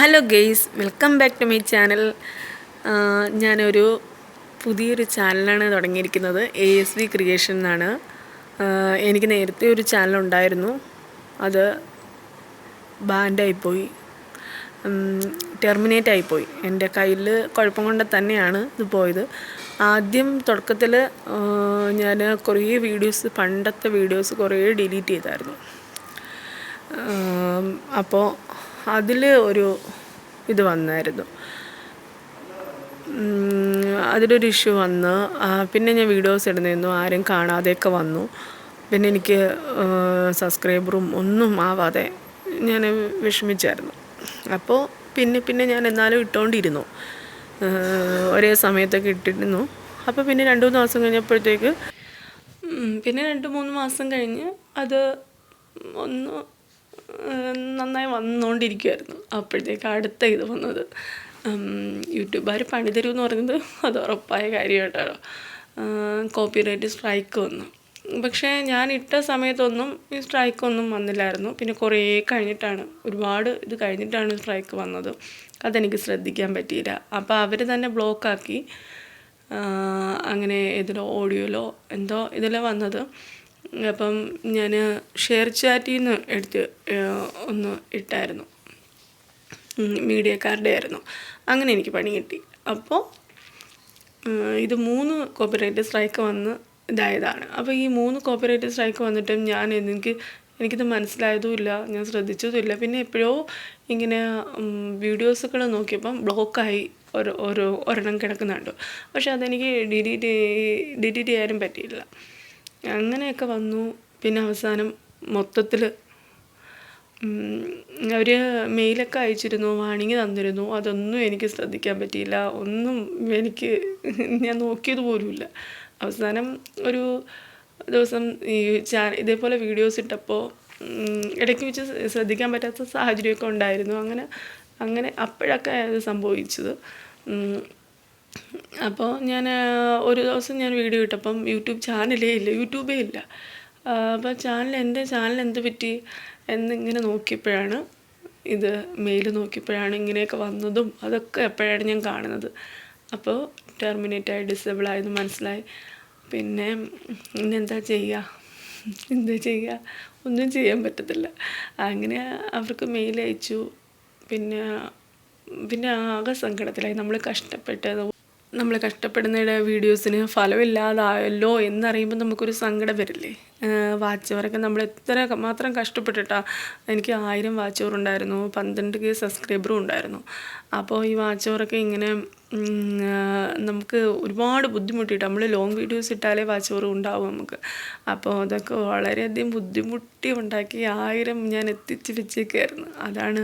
Hello guys, welcome back to my channel. ഞാനൊരു പുതിയൊരു ചാനലാണ് തുടങ്ങിയിരിക്കുന്നത്. ASV ക്രിയേഷൻ എന്നാണ്. എനിക്ക് നേരത്തെ ഒരു ചാനലുണ്ടായിരുന്നു, അത് ബാൻഡായിപ്പോയി, ടെർമിനേറ്റ് ആയിപ്പോയി. എൻ്റെ കയ്യിൽ കുഴപ്പം കൊണ്ട് തന്നെയാണ് ഇത് പോയത്. ആദ്യം തുടക്കത്തിൽ ഞാൻ കുറേ വീഡിയോസ്, പണ്ടത്തെ വീഡിയോസ് കുറേ ഡിലീറ്റ് ചെയ്തായിരുന്നു. അപ്പോൾ അതിൽ ഒരു ഇത് വന്നായിരുന്നു, അതിലൊരു ഇഷ്യൂ വന്ന്. പിന്നെ ഞാൻ വീഡിയോസ് ഇടുന്നിരുന്നു, ആരും കാണാതെയൊക്കെ വന്നു. പിന്നെ എനിക്ക് സബ്സ്ക്രൈബറും ഒന്നും ആവാതെ ഞാൻ വിഷമിച്ചായിരുന്നു. അപ്പോൾ പിന്നെ ഞാൻ എന്നാലും ഇട്ടുകൊണ്ടിരുന്നു, ഒരേ സമയത്തൊക്കെ ഇട്ടിരുന്നു. അപ്പോൾ പിന്നെ 2-3 ദിവസം കഴിഞ്ഞപ്പോഴത്തേക്ക്, പിന്നെ 2-3 മാസം കഴിഞ്ഞ് അത് ഒന്ന് നന്നായി വന്നുകൊണ്ടിരിക്കുമായിരുന്നു. അപ്പോഴത്തേക്ക് അടുത്ത ഇത് വന്നത്, യൂട്യൂബുകാർ പണി തരുമെന്ന് പറയുന്നത് അത് ഉറപ്പായ കാര്യമായിട്ടാണ്. കോപ്പിറൈറ്റ് സ്ട്രൈക്ക് വന്നു. പക്ഷേ ഞാൻ ഇട്ട സമയത്തൊന്നും ഈ സ്ട്രൈക്കൊന്നും വന്നില്ലായിരുന്നു. പിന്നെ കുറേ കഴിഞ്ഞിട്ടാണ്, ഒരുപാട് ഇത് കഴിഞ്ഞിട്ടാണ് സ്ട്രൈക്ക് വന്നത്. അതെനിക്ക് ശ്രദ്ധിക്കാൻ പറ്റിയില്ല. അപ്പോൾ അവർ തന്നെ ബ്ലോക്കാക്കി. അങ്ങനെ ഇതിലോ ഓഡിയോയിലോ എന്തോ ഇതിലോ വന്നത്. അപ്പം ഞാൻ ഷെയർ ചാറ്റിൽ നിന്ന് എടുത്ത് ഒന്ന് ഇട്ടായിരുന്നു, മീഡിയക്കാരുടെ ആയിരുന്നു. അങ്ങനെ എനിക്ക് പണി കിട്ടി. അപ്പോൾ ഇത് 3 കോപ്പിറൈറ്റ് സ്ട്രൈക്ക് വന്ന് ഇതായതാണ്. അപ്പോൾ ഈ 3 കോപ്പിറൈറ്റ് സ്ട്രൈക്ക് വന്നിട്ടും എനിക്കിത് മനസ്സിലായതുമില്ല, ഞാൻ ശ്രദ്ധിച്ചതുമില്ല. പിന്നെ എപ്പോഴോ ഇങ്ങനെ വീഡിയോസുകൾ നോക്കിയപ്പം ബ്ലോക്കായി ഒരെണ്ണം കിടക്കുന്നുണ്ട്. പക്ഷെ അതെനിക്ക് ഡിലീറ്റ് ചെയ്യാനും പറ്റിയില്ല. അങ്ങനെയൊക്കെ വന്നു. പിന്നെ അവസാനം മൊത്തത്തിൽ അവർ മെയിലൊക്കെ അയച്ചിരുന്നു, വാണിംഗ് തന്നിരുന്നു. അതൊന്നും എനിക്ക് ശ്രദ്ധിക്കാൻ പറ്റിയില്ല. ഞാൻ നോക്കിയത് പോലുമില്ല. അവസാനം ഒരു ദിവസം ഈ ഇതേപോലെ വീഡിയോസ് ഇട്ടപ്പോൾ ഇടയ്ക്ക് വെച്ച് ശ്രദ്ധിക്കാൻ പറ്റാത്ത സാഹചര്യമൊക്കെ ഉണ്ടായിരുന്നു. അങ്ങനെ അപ്പോഴൊക്കെ അത് സംഭവിച്ചത്. അപ്പോൾ ഞാൻ ഒരു ദിവസം ഞാൻ വീഡിയോ ഇട്ടപ്പം യൂട്യൂബേ ഇല്ല. അപ്പോൾ എൻ്റെ ചാനൽ എന്ത് പറ്റി എന്നിങ്ങനെ നോക്കിയപ്പോഴാണ്, ഇത് മെയിൽ നോക്കിയപ്പോഴാണ് ഇങ്ങനെയൊക്കെ വന്നതും അതൊക്കെ എപ്പോഴാണ് ഞാൻ കാണുന്നത്. അപ്പോൾ ടെർമിനേറ്റായി, ഡിസേബിളായെന്ന് മനസ്സിലായി. പിന്നെ ഇന്നെന്താ ചെയ്യുക, ഒന്നും ചെയ്യാൻ പറ്റത്തില്ല. അങ്ങനെ അവർക്ക് മെയിൽ അയച്ചു. പിന്നെ ആകെ സങ്കടത്തിലായി. നമ്മൾ കഷ്ടപ്പെടുന്ന വീഡിയോസിന് ഫലമില്ലാതായല്ലോ എന്നറിയുമ്പോൾ നമുക്കൊരു സങ്കടം വരില്ലേ. വാച്ച് അവറൊക്കെ നമ്മൾ എത്ര മാത്രം കഷ്ടപ്പെട്ടിട്ടാണ്. എനിക്ക് 1000 വാച്ച് അവർ ഉണ്ടായിരുന്നു, 12K സബ്സ്ക്രൈബറും ഉണ്ടായിരുന്നു. അപ്പോൾ ഈ വാച്ച് അവറൊക്കെ ഇങ്ങനെ നമുക്ക് ഒരുപാട് ബുദ്ധിമുട്ടിയിട്ട്, നമ്മൾ ലോങ് വീഡിയോസ് ഇട്ടാലേ വാച്ച് അവർ ഉണ്ടാവും നമുക്ക്. അപ്പോൾ അതൊക്കെ വളരെയധികം ബുദ്ധിമുട്ടി ഉണ്ടാക്കി 1000 ഞാൻ എത്തിച്ച് വെച്ചേക്കായിരുന്നു. അതാണ്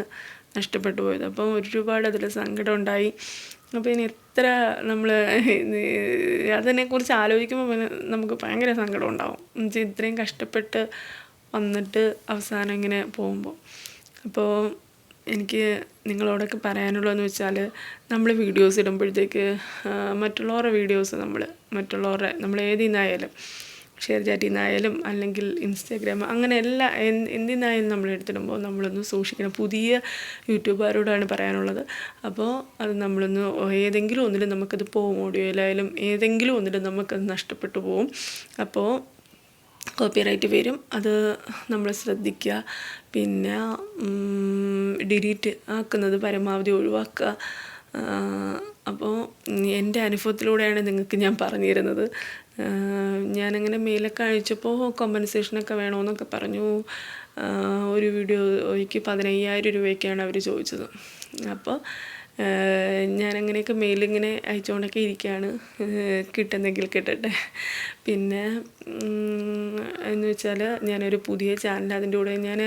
നഷ്ടപ്പെട്ടു പോയത്. അപ്പം ഒരുപാട് അതിൽ സങ്കടം ഉണ്ടായി. അപ്പോൾ ഇനി എത്ര നമ്മൾ അതിനെക്കുറിച്ച് ആലോചിക്കുമ്പോൾ പിന്നെ നമുക്ക് ഭയങ്കര സങ്കടം ഉണ്ടാവും. ഇത്രയും കഷ്ടപ്പെട്ട് വന്നിട്ട് അവസാനം ഇങ്ങനെ പോകുമ്പോൾ. അപ്പോൾ എനിക്ക് നിങ്ങളോടൊക്കെ പറയാനുള്ളതെന്ന് വെച്ചാൽ, നമ്മൾ വീഡിയോസ് ഇടുമ്പോഴത്തേക്ക് മറ്റുള്ളവരുടെ വീഡിയോസ് നമ്മൾ ഏതിൽ നിന്നായാലും, ഷെയർ ചാറ്റിൽ നിന്നായാലും അല്ലെങ്കിൽ ഇൻസ്റ്റാഗ്രാം, അങ്ങനെ എന്തിനായാലും നമ്മൾ എടുത്തിടുമ്പോൾ നമ്മളൊന്ന് സൂക്ഷിക്കണം. പുതിയ യൂട്യൂബുകാരോടാണ് പറയാനുള്ളത്. അപ്പോൾ അത് നമ്മളൊന്ന് ഏതെങ്കിലും ഒന്നിൽ നമുക്കത് പോവും, ഓഡിയോയിലായാലും ഏതെങ്കിലും ഒന്നിൽ നമുക്കത് നഷ്ടപ്പെട്ടു പോവും. അപ്പോൾ കോപ്പിറൈറ്റ് വരും, അത് നമ്മൾ ശ്രദ്ധിക്കുക. പിന്നെ ഡിലീറ്റ് ആക്കുന്നത് പരമാവധി ഒഴിവാക്കുക. അപ്പോൾ എൻ്റെ അനുഭവത്തിലൂടെയാണ് നിങ്ങൾക്ക് ഞാൻ പറഞ്ഞു തരുന്നത്. ഞാനങ്ങനെ മെയിലൊക്കെ അയച്ചപ്പോൾ കോമ്പൻസേഷനൊക്കെ വേണമെന്നൊക്കെ പറഞ്ഞു. ഒരു വീഡിയോയ്ക്ക് 15,000 രൂപയൊക്കെയാണ് അവർ ചോദിച്ചത്. അപ്പോൾ ഞാനങ്ങനെയൊക്കെ മെയിലിങ്ങനെ അയച്ചുകൊണ്ടൊക്കെ ഇരിക്കുകയാണ്, കിട്ടുന്നെങ്കിൽ കിട്ടട്ടെ. പിന്നെ എന്ന് വെച്ചാൽ, ഞാനൊരു പുതിയ ചാനൽ, അതിൻ്റെ കൂടെ ഞാൻ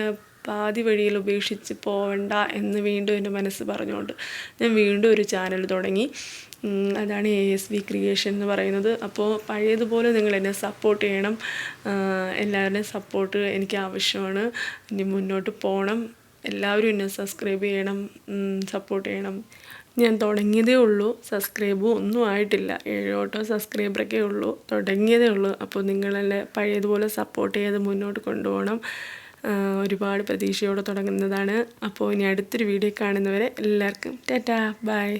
പാതി വഴിയിൽ ഉപേക്ഷിച്ച് പോവണ്ട എന്ന് വീണ്ടും എൻ്റെ മനസ്സ് പറഞ്ഞുകൊണ്ട് ഞാൻ വീണ്ടും ഒരു ചാനൽ തുടങ്ങി. അതാണ് ASV ക്രിയേഷൻ എന്ന് പറയുന്നത്. അപ്പോൾ പഴയതുപോലെ നിങ്ങൾ എന്നെ സപ്പോർട്ട് ചെയ്യണം. എല്ലാവരുടെയും സപ്പോർട്ട് എനിക്ക് ആവശ്യമാണ്. ഇനി മുന്നോട്ട് പോകണം. എല്ലാവരും എന്നെ സബ്സ്ക്രൈബ് ചെയ്യണം, സപ്പോർട്ട് ചെയ്യണം. ഞാൻ തുടങ്ങിയതേ ഉള്ളൂ, സബ്സ്ക്രൈബും ഒന്നും ആയിട്ടില്ല. 7 സബ്സ്ക്രൈബറൊക്കെ ഉള്ളൂ, തുടങ്ങിയതേ ഉള്ളൂ. അപ്പോൾ നിങ്ങളെല്ലാം പഴയതുപോലെ സപ്പോർട്ട് ചെയ്ത് മുന്നോട്ട് കൊണ്ടുപോകണം. ഒരുപാട് പ്രതീക്ഷയോടെ തുടങ്ങുന്നതാണ്. അപ്പോൾ ഇനി അടുത്തൊരു വീഡിയോ കാണുന്നവരെ എല്ലാവർക്കും ടാറ്റാ ബൈ.